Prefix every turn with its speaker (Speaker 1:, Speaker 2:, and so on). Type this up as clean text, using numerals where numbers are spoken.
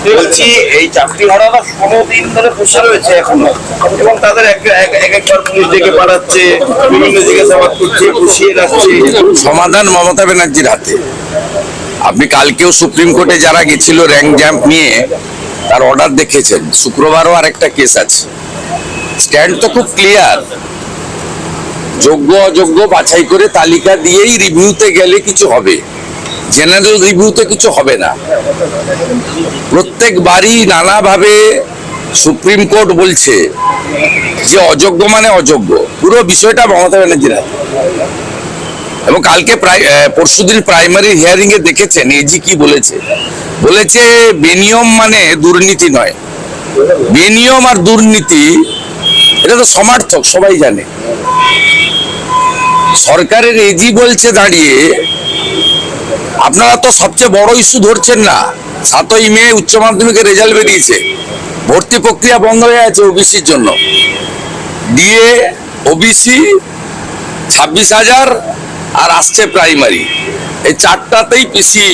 Speaker 1: বলছি এই চাকরি হারানো 16 দিন ধরে বসে রয়েছে এখনো, এবং তাদের একবার পুলিশ ডেকে পাঠাচ্ছে, বিভিন্ন জিজ্ঞাসাবাদ করছে, বসিয়ে রাখছে।
Speaker 2: সমাধান মমতা ব্যানার্জির হাতে। আপনি কালকেও সুপ্রিম কোর্টে যারা গেছিল র্যাঙ্ক জ্যাম্প নিয়ে, তার অর্ডার দেখেছেন। শুক্রবারও আরেকটা কেস আছে। স্ট্যান্ড তো খুব ক্লিয়ার, যোগ্য অযোগ্য বাছাই করে তালিকা দিয়েই রিভিউতে গেলে কিছু হবে, জেনারেল রিভিউতে কিছু হবে না। প্রত্যেকবারই নানাভাবে সুপ্রিম কোর্ট বলছে যে অযোগ্য মানে অযোগ্য, পুরো বিষয়টা মমতা ব্যানার্জির হাতে। এবং কালকে পরশুদিন প্রাইমারি হিয়ারিং এ দেখেছেন এজি কি বলেছে। বলেছে বেনিয়ম মানে দুর্নীতি নয়, বেনিয়ম আর দুর্নীতি এটা তো সমার্থক, সবাই জানে। সরকারের এজি বলছে দাঁড়িয়ে, আপনারা তো সবচেয়ে বড় ইস্যু ধরছেন না। 7ই মে উচ্চ মাধ্যমিকের রেজাল্ট বেরিয়েছে, ভর্তি প্রক্রিয়া বন্ধ হয়ে আছে ওবিসির জন্য। ডিএ, ওবিসি 26,000 আর আসছে প্রাইমারি, এই চারটাতেই পিসি